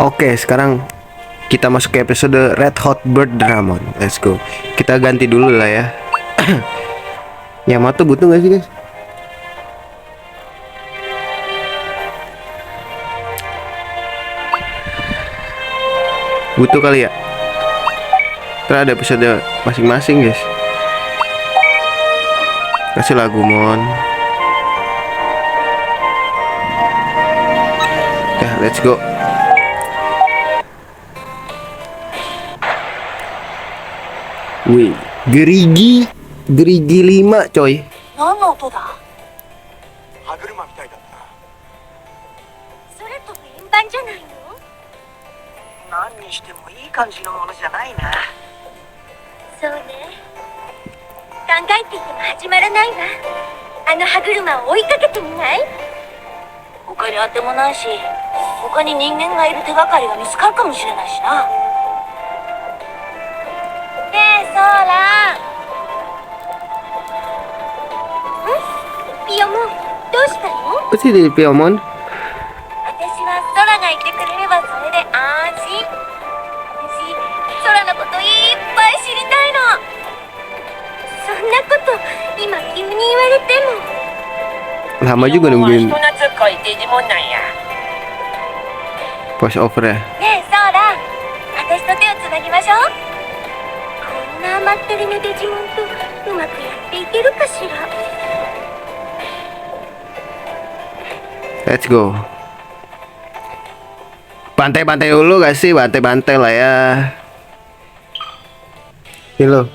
Oke, sekarang kita masuk ke episode Red Hot Bird Dramon. Let's go. Kita ganti dulu lah ya. Yamato butuh nggak sih guys? Butuh kali ya. Terus ada episode masing-masing guys. Kasih lagu mon. Ya, let's go. Wih, gerigi 5 coy. 何の音だ？歯車みたいだった。それとも円盤じゃないの？何にしてもいい感じのものじゃないな。そうね。考えていても始まらないわ。あの歯車を追いかけてみない？他に当てもないし、他に人間がいる手がかりが見つかるかもしれないしな。ねえ、ソーラん？ピヨモン、どうしたの？ Apa sih dari Piomon? 私は空がいてくれればそれで安心。私、空のこといっぱい知りたいの。そんなこと今急に言われても。 Lama juga nungguin 人懐っこいデジモンなんや。 voice over ya. ねえ、ソーラ、私と手をつなぎましょう。こんな甘ったれなデジモンとうまくやっていけるかしら。 Let's go. Bantai-bantai dulu gak sih? Bantai-bantai lah ya. Ini loh.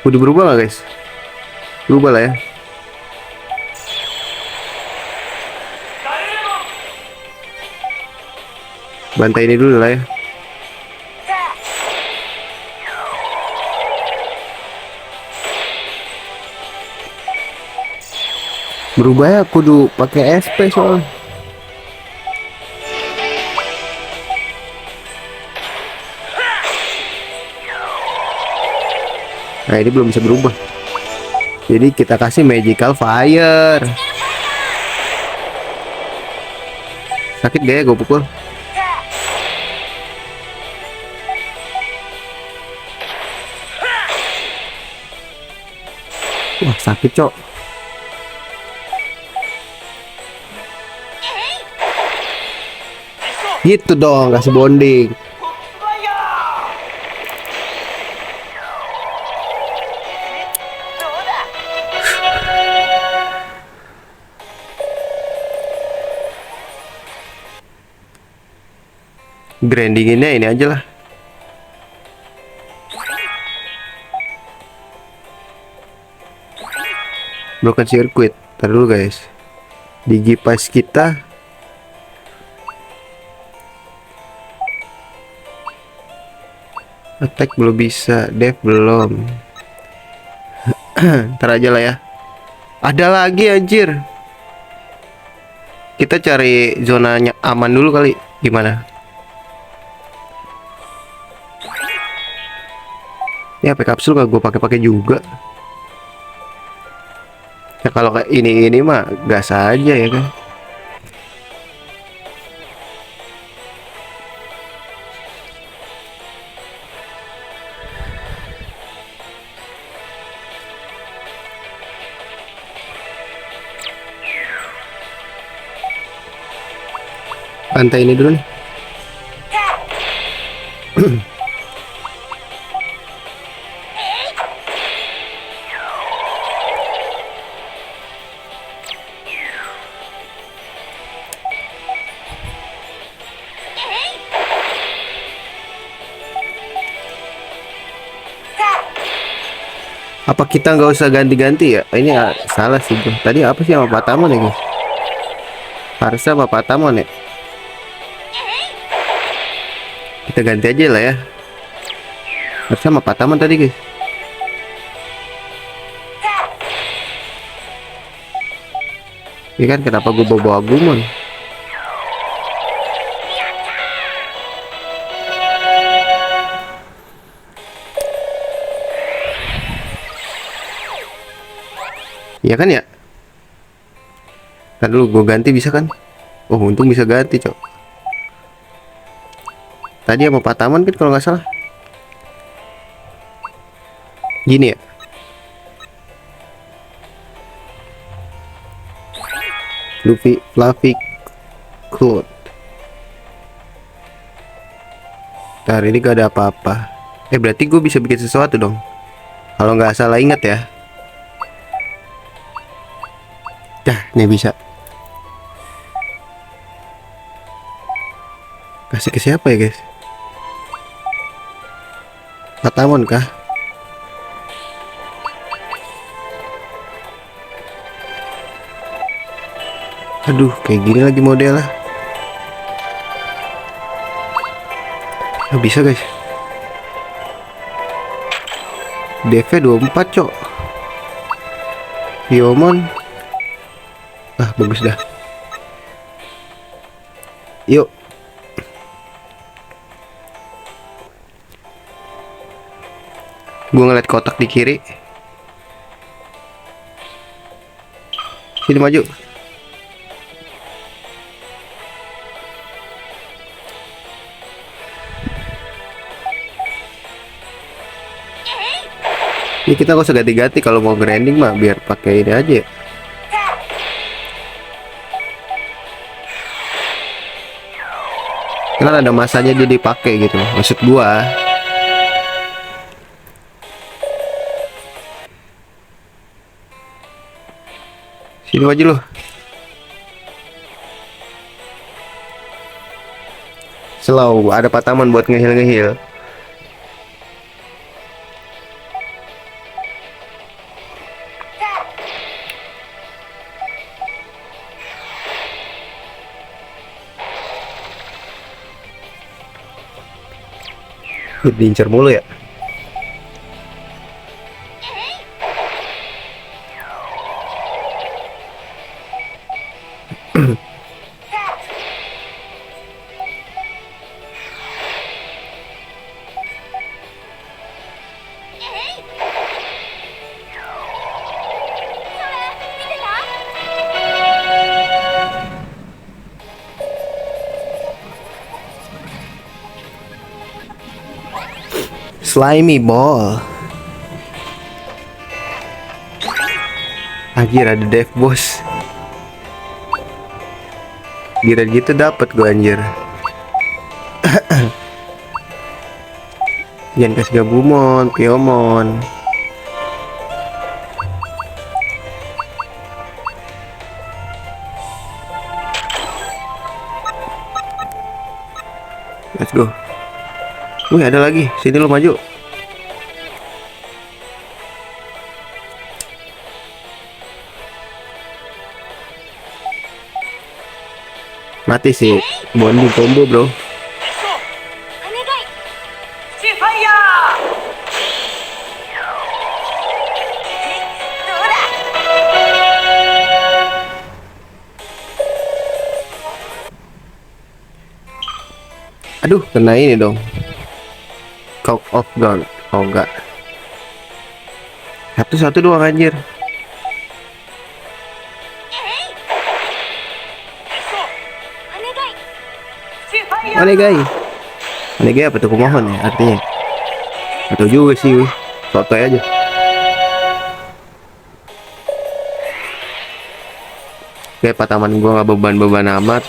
Udah berubah gak guys? Berubah lah ya. Bantai ini dulu lah ya. Berubah ya kudu pakai SP soalnya. Nah ini belum bisa berubah. Jadi kita kasih magical fire. Sakit gak ya gue pukul? Wah sakit cok. Gitu dong, kasih bonding. Grindinginnya ini aja lah. Broken circuit. Ntar dulu guys. Digipas kita attack belum bisa, dev belum. Ntar aja lah ya. Ada lagi anjir. Kita cari zonanya aman dulu kali. Gimana? Ya pakai kapsul gak gue pakai juga. Ya kalau kayak ini mah gas aja ya kan. Pantai ini dulu nih. Apa kita nggak usah ganti-ganti ya? Ini salah sih bro. Tadi apa sih sama Patamon ya guys? Harusnya sama Patamon ya. Kita ganti aja lah ya. Harusnya sama Patamon tadi guys. Iya kan kenapa gue bawa Agumon? Iya kan ya? Ntar dulu gue ganti bisa kan? Oh untung bisa ganti cok. Tadi sama Pak Taman kan kalau nggak salah. Gini ya. Luffy Fluffy Cloud. Ntar ini gak ada apa-apa. Berarti gue bisa bikin sesuatu dong. Kalau nggak salah ingat ya. Dah, ini bisa. Kasih ke siapa ya guys? Patamon kah? Aduh, kayak gini lagi modelnya. Nggak bisa guys. DV 24 cok. Piomon. Ah bagus dah. Yuk. Gue ngeliat kotak di kiri. Sini maju. Ini kita gak usah ganti-ganti kalau mau grinding mah, biar pakai ini aja ya. Kan ada masanya dia dipakai gitu, maksud gua. Sini maju loh. Slow, ada Patamon buat ngehil-ngehil. Diincar mulu ya. Slimy ball. Anjir ada dev bos. Gira gitu dapat gua anjir. Jangan kasih Gabumon, Piomon. Let's go. Wih ada lagi, sini lo maju. Mati sih, bonding combo bro. Aduh, kena ini dong. Cock of Gun. Oh enggak. Satu doang anjir. Onegai. Onegai apa tuh, kumohon ya artinya? Atau juga sih, wih. Sotoy aja. Kayak Patamon gua nggak beban-beban amat.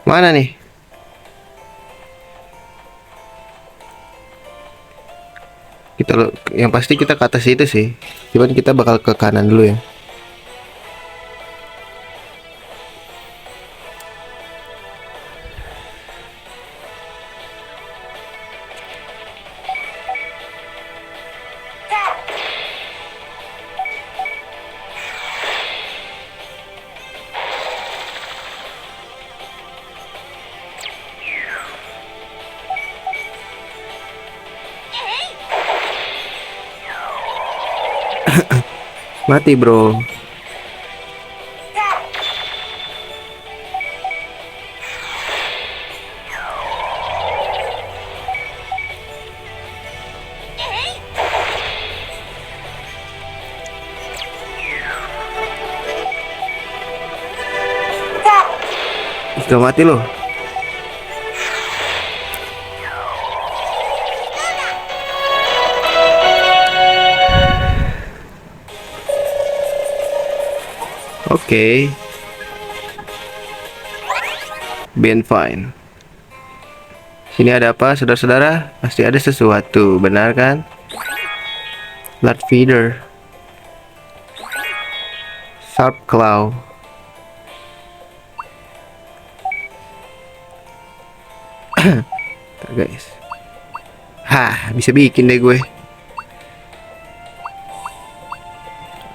Mana nih? Yang pasti kita ke atas itu sih. Cuman kita bakal ke kanan dulu ya. Mati bro. Gak mati loh. Oke. Been fine. Sini ada apa, saudara-saudara? Pasti ada sesuatu, benar kan? Blood feeder. Sharp claw. Ntar, guys. Hah, bisa bikin deh gue.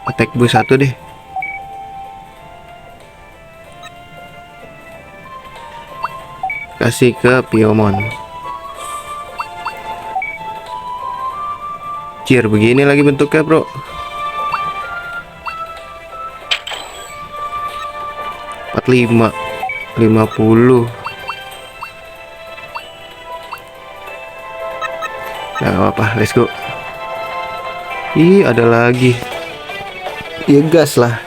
Attack boost 1 deh. Kasih ke Piomon. Cier, begini lagi bentuknya, bro. Lima 50. Nah, gak apa-apa, let's go. Ih, ada lagi. Ya gas lah.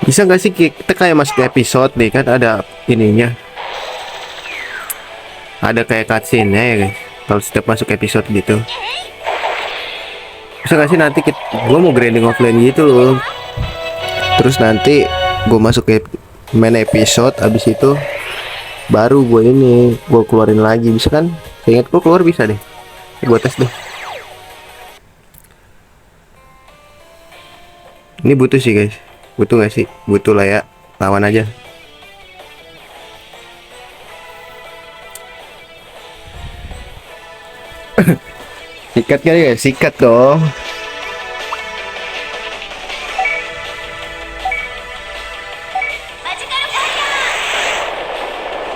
Bisa nggak sih kita kayak masuk ke episode nih, kan ada ininya, ada kayak cutscene ya guys, kalau setiap masuk episode gitu. Bisa nggak sih nanti gue mau grinding offline gitu loh, terus nanti gue masuk ke main episode, abis itu baru gue keluarin lagi, bisa kan? Saya ingat gue keluar bisa deh, gue tes deh. Ini butuh sih guys. Butuh gak sih? Butuh lah ya. Lawan aja. Sikat kali ya? Sikat dong.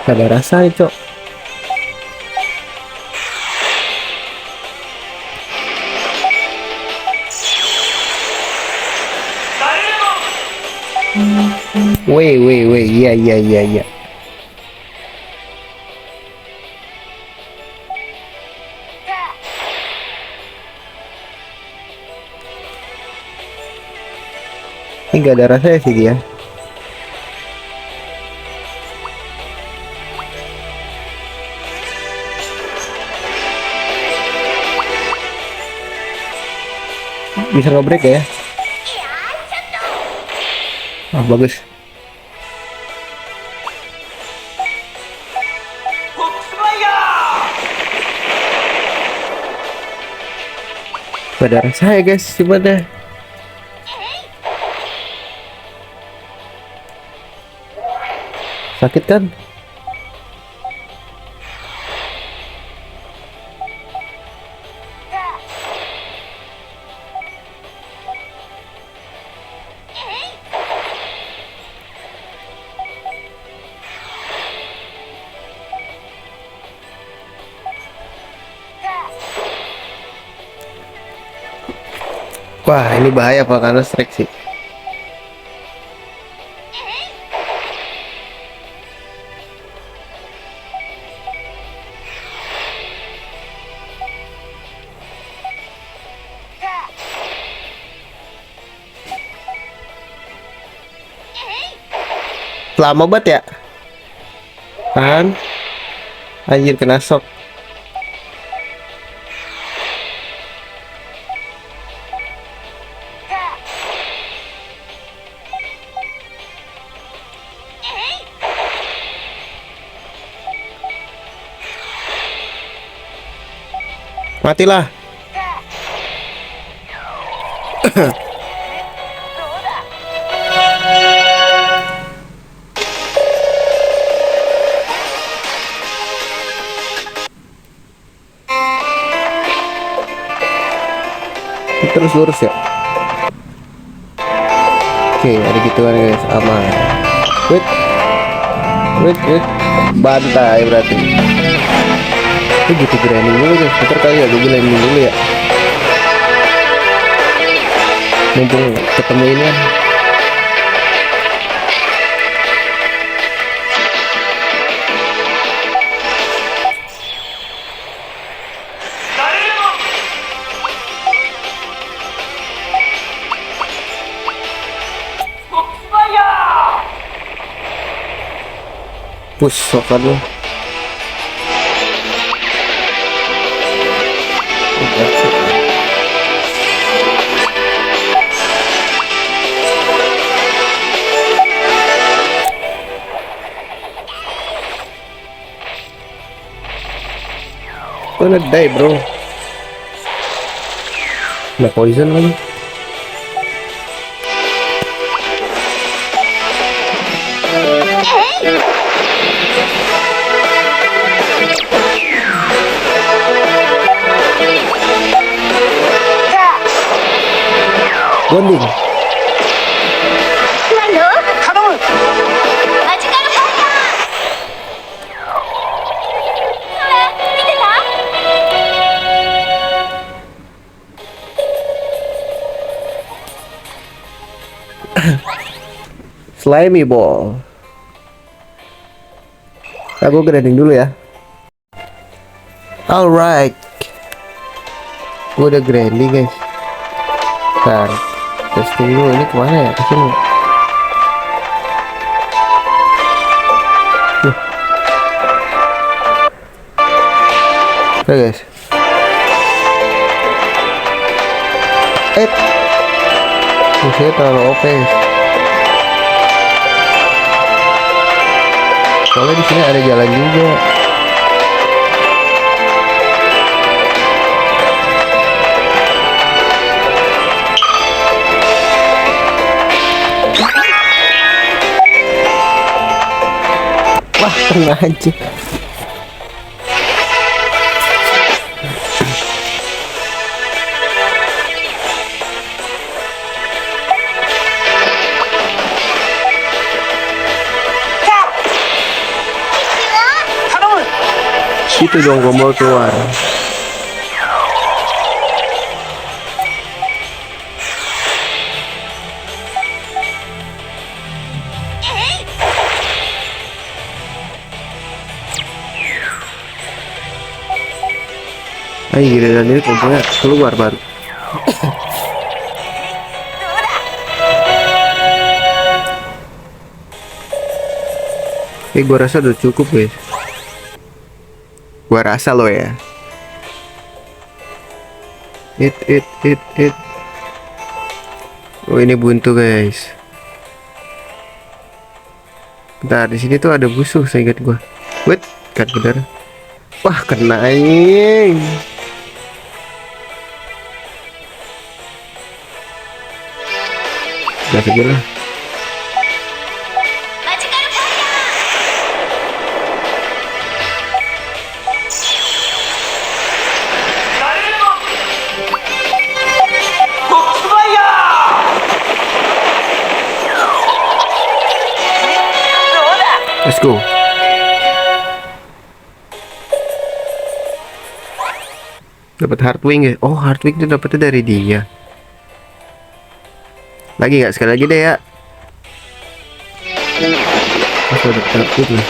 Ada rasa cok. Weh, iya. Ini gak ada rasanya sih dia. Bisa nge-break ya? Ah, bagus. Pada rasa ya guys, coba deh. Sakit kan? Wah, ini bahaya Pak, karena strike sih. Lama banget ya? Kan? Anjir, kena shock. Matilah. Terus lurus ya. Oke, ada gituan guys, aman. Wait. Wait, wait. Bantai berarti. Itu gitu grinding dulu guys. Bentar kali ya, gue grinding dulu ya. Mumpung ketemu ini kan. Push sokan lu. Gonna die bro. Nah poison lagi. Bonding. 何の頼む。マジカルファイヤー。それ見てた？ Slimy ball. Aku grinding dulu ya. Alright. Gue udah grinding guys. Ntar testing dulu, ini kemana ya? Kesini. Oke guys. Musuhnya terlalu OP guys. Soalnya di sini ada jalan juga. Wah, tengah aja. Itu dong gombal keluar. Ayo giliran ini kombonya keluar baru. Gua rasa udah cukup guys. Gua rasa lo ya. It. Oh ini buntu guys. Bentar, di sini tuh ada busuk, saya ingat gua. Wait, kan bener. Wah, kena anjing. Udah segera. Let's go. Dapat Heartwing ya? Oh, Heartwing itu dapetnya dari dia. Lagi nggak? Sekali lagi deh ya. Masa udah takut lah.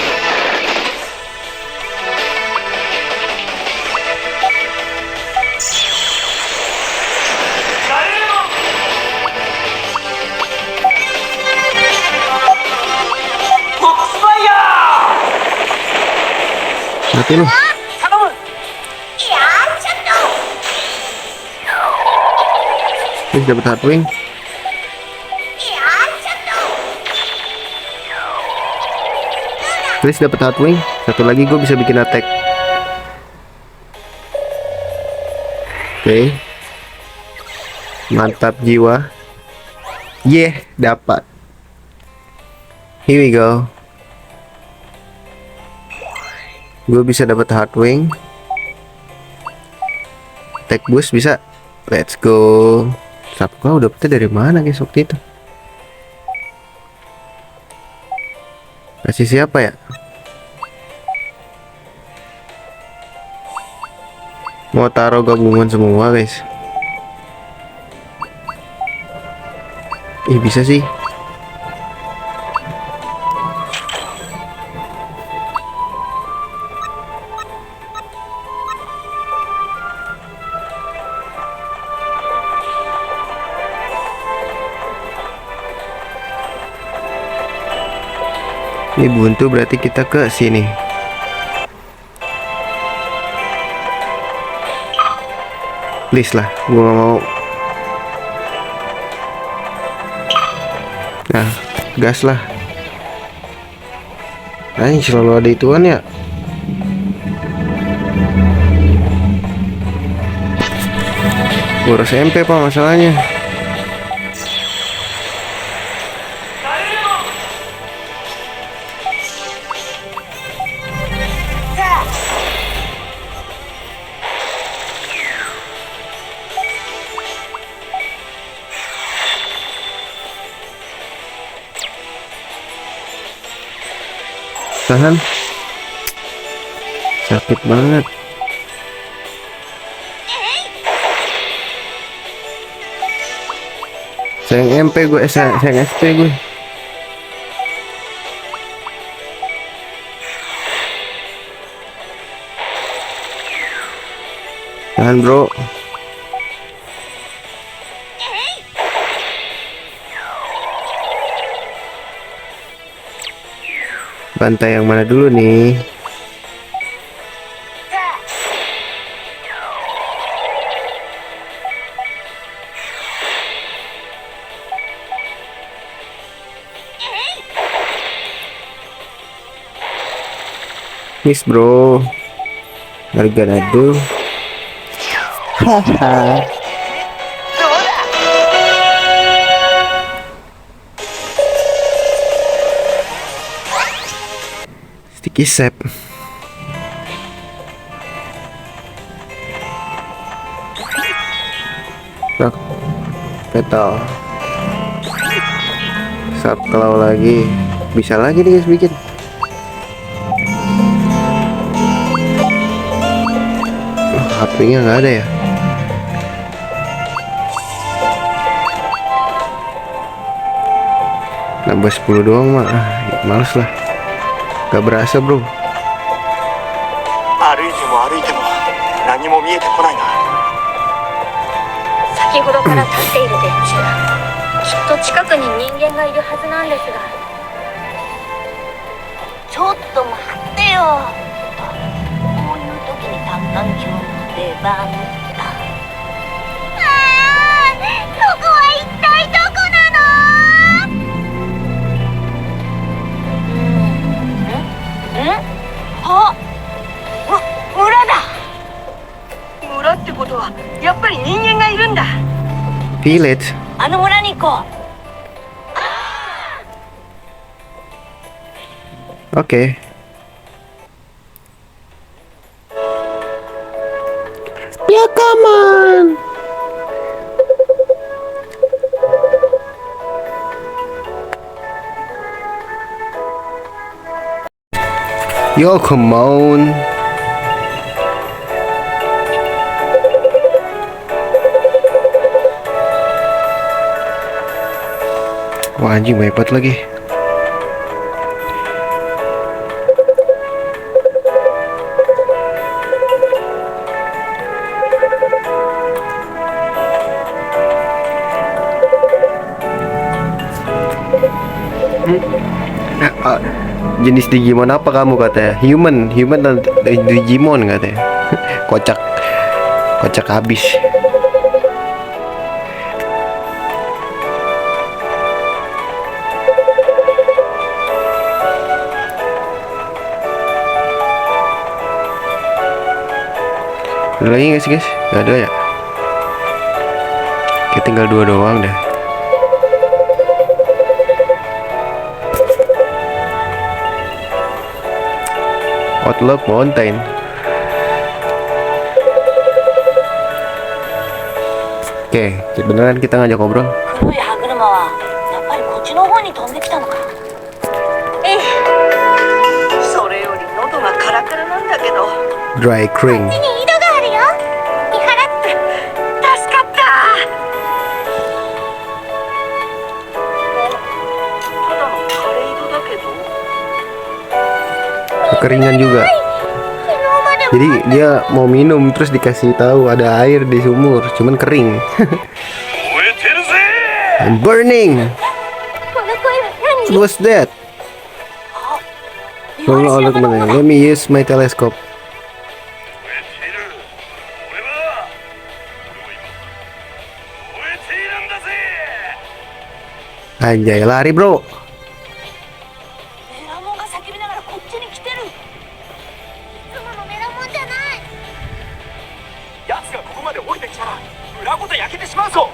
Mati lu. Please dapat Heartwing. Please dapat Heartwing. Satu lagi gue bisa bikin attack. Oke. Mantap jiwa. Dapat. Here we go. Gue bisa dapat Heartwing. Attack boost bisa. Let's go. Sapka udah dapetnya dari mana guys waktu itu? Kasih siapa ya? Mau taruh gabungan semua guys. Ih bisa sih. Ini buntu berarti kita ke sini. Please lah, gua gak mau. Nah, gas lah. Anjing selalu ada ituan ya. Boros MP pak masalahnya. Tahan. Sakit banget. Sayang MP gue, sayang SP gue. Tahan bro. Bantai yang mana dulu nih? Miss bro. Harga nado. Haha. Sticky sap. Rak. Petal. Sap kalau lagi. Bisa lagi nih guys bikin. HP-nya nggak ada ya? Nambah 10 doang mah, males lah. Gak berasa bro. 歩いても歩いても何も見えてこないな。先ほどから立っている電柱、きっと近くに人間がいるはずなんですが。ちょっと待ってよ。こういう時に単眼鏡の出番だ。ここは一体どこなの？あ、村だ。村ってことはやっぱり人間がいるんだ。 Feel it. あの村に行こう。 Oke. Ya come on. Yo come on. Wah anjing hebat lagi. Jenis Digimon apa kamu katanya? Human dan Digimon katanya. Kocak habis. Ada lagi nggak sih guys? Gak ada ya? Kita tinggal 2 doang deh. Outlook Mountain. Oke, beneran kita ngajak ngobrol. 黒い歯車はやっぱりこっちの方に飛んできたのか。ええ。それより喉がカラカラなんだけど。 Dry Cring. こっちに井戸があるよ。keringan juga. 昨日まで Jadi dia mau minum terus dikasih tahu ada air di sumur, cuman kering. 燃えてるぜ I'm burning. この声は何？ What's that? 見晴らし Oh, 山 look の man. 方だ。 Let me use my telescope. 燃えている俺は今燃えているんだぜ Anjay, lari bro. メラモンが叫びながらこっちに来てる。いつものメラモンじゃない。奴がここまで降りてきたら裏ごと焼けてしまうぞ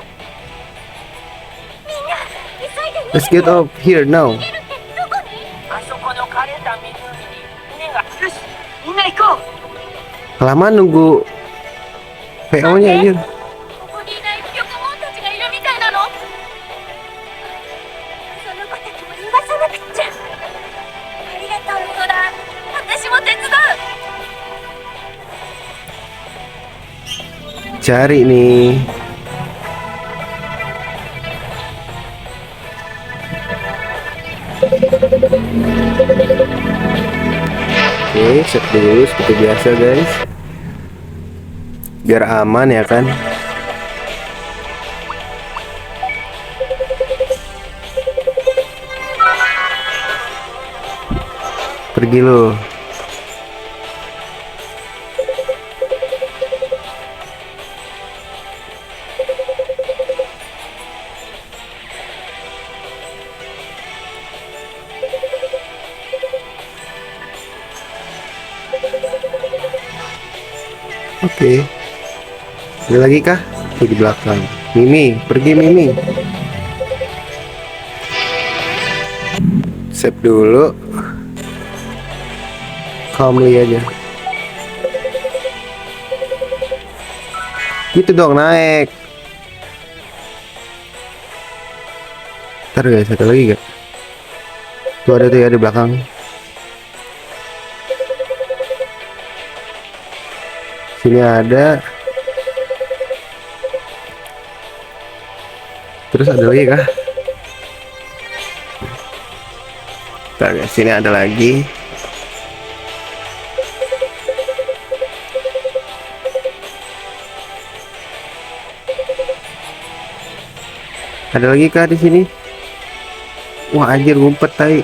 みんな急いで逃 Let's げ get off here now. げるってどこに？あそこの枯れた湖に船がよしみんな行こう Kelamaan nunggu PO-nya anjir. ここにいないピョコモンたちがいるみたいなの？その子たちも逃がさなくっちゃ。ありがとうソラ。私も手伝う。 Cari nih. Oke, set dulu seperti biasa guys. Biar aman ya kan. Pergi lo. Oke. Ada lagi kah? Tuh di belakang. Mimi, pergi Mimi. Save dulu. Calmly aja. Gitu dong, naik. Ntar guys, ada lagi gak? Tuh ada tuh ya di belakang. Sini ada. Terus ada lagi kah? Bentar guys, sini ada lagi. Ada lagi kah di sini? Wah anjir, ngumpet tai.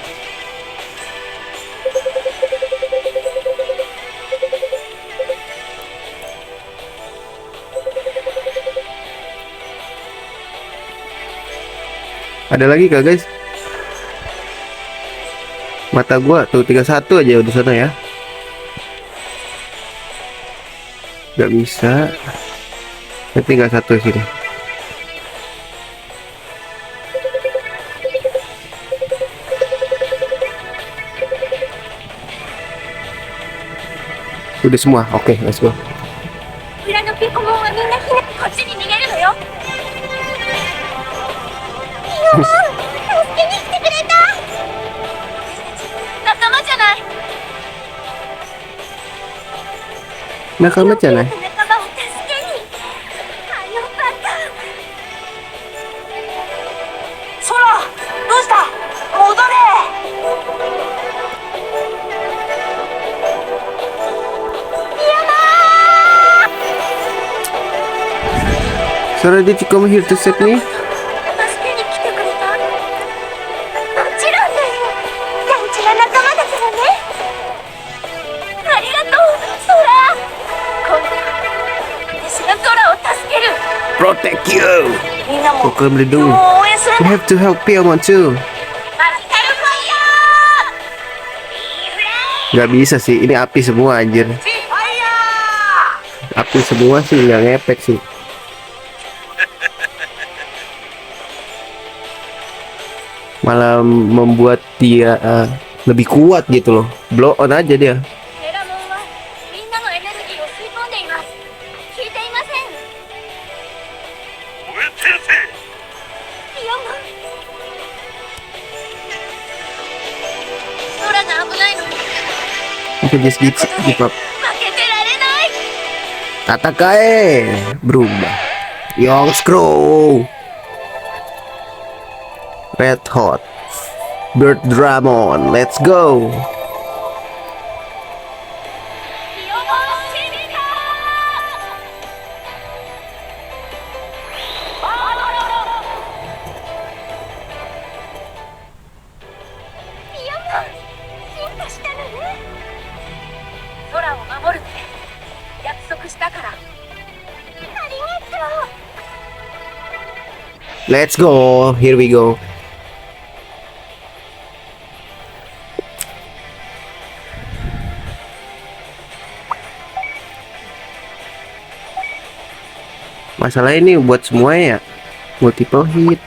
Ada lagi kah guys? Mata gua tuh 31 aja udah sana ya. Gak bisa. Tinggal satu sini. Udah semua. Oke, let's go. 裏のピコモンはみんなこっちに逃げるのよ。ピコモン、助けに来てくれた。仲間じゃない。 Nakamaじゃない。仲間を助けに。あのバカ。ソラどうした戻れSora, did you come here to save me? 助けに来てくれた。もちろんだよ。大事な仲間だからね。ありがとう、ソラ。今度私がソラを助ける。 Protect you. みんなも Oke, beli 今日 dulu. も応援する We ね。 have to help Piamon too. マスカルファイヤー。 Gak bisa sih, ini api semua anjir. ファイヤー Api semua sih, nggak ngepek sih. Malah membuat dia lebih kuat gitu loh. Blow on aja dia. メラモンはみんなのエネルギーを吸い込んでいます。聞いていません。燃えてるぜピオモン。空が危ないのに Oke, just give up. 負けてられない。 Tatakae berubah. Young Screw. Red Hot. Bird Dramon. Let's go. Let's go. Here we go. Masalah ini buat semua ya multiple hit.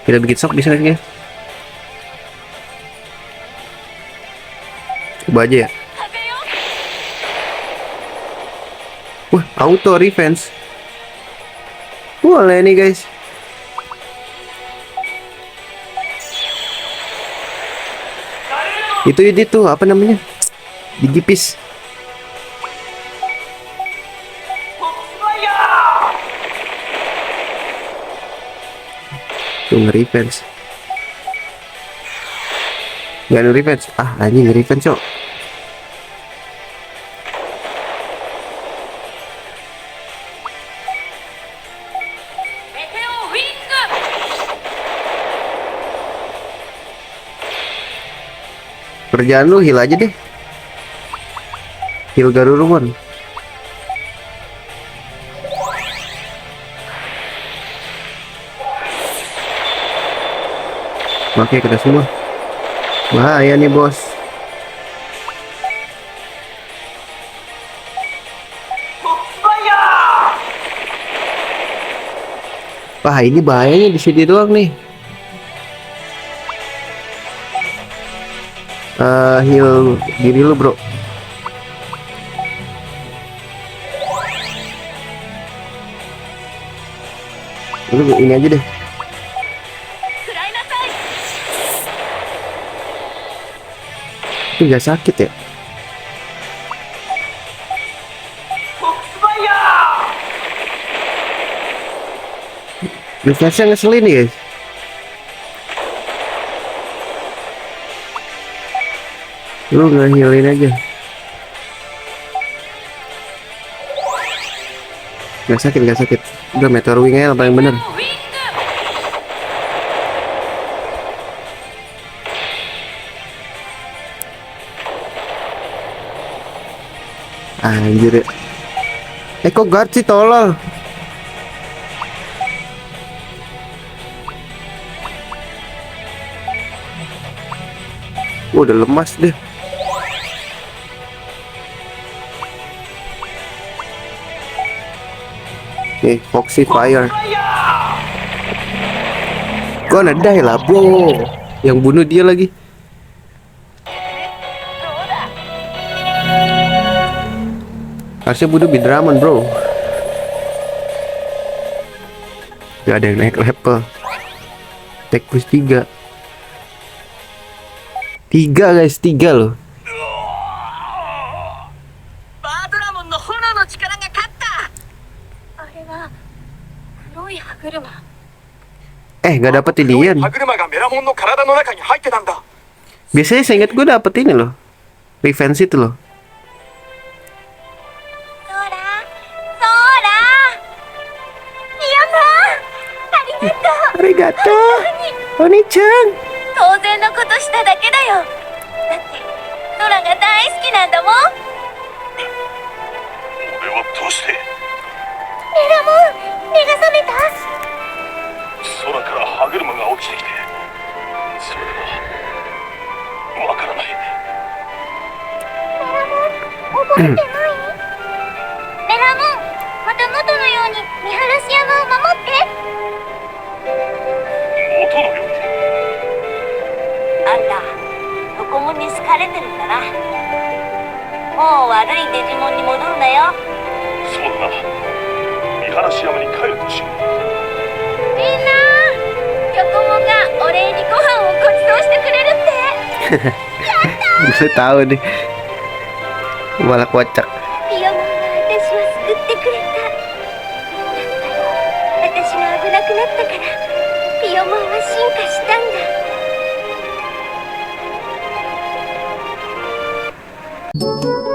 Kita bikin shock bisa nggak, guys? Coba aja ya. Wah, auto revenge. Boleh nih, guys. Itu apa namanya? Digipis. Tuh nge-revenge. Nggak nge-revenge. Ah, anjing nge-revenge, cok. Kerjaan lu heal aja deh. Heal Garurumon. Oke, kita semua. Bahaya nih, bos. Wah, ini bahayanya di sini doang nih. Heal diri lu, bro. Lu ini aja deh. Itu gak sakit ya? Refleksnya ngeselin nih, guys. Lu nge-healin aja. Gak sakit. Udah meteor wing aja paling bener. Anjir ya. Kok guard sih, tolol. Udah lemas deh. Nih, Foxy Fire. Gua die lah, bro. Yang bunuh dia lagi. Harusnya bunuh Bidramon, bro. Gak ada yang naik level. Tag plus 3. 3, guys, 3 loh. Gak dapet ini. Biasanya saya ingat gue dapet ini loh. Revenge itu loh. Arigato, Oni-chan. 当然のことしただけだよ。だってトラが大好きなんだもん。俺はどうしてメラモン、目が覚めた？空から歯車が落ちてきて、それはわからない。覚えてない？メラモン、また元のように見晴らし山を守って。元のように。あんた、ドコモに好かれてるんだな。もう悪いデジモンに戻るなよ。そうだな。見晴らし山に帰るとしよう。みんな、ドコモがお礼にご飯をご馳走してくれるって。やったー。 Bisa tahu nih. Malah kocak. ピヨモンが私を救ってくれた。やっぱり私が危なくなったからピヨモンは進化したんだ。Thank you.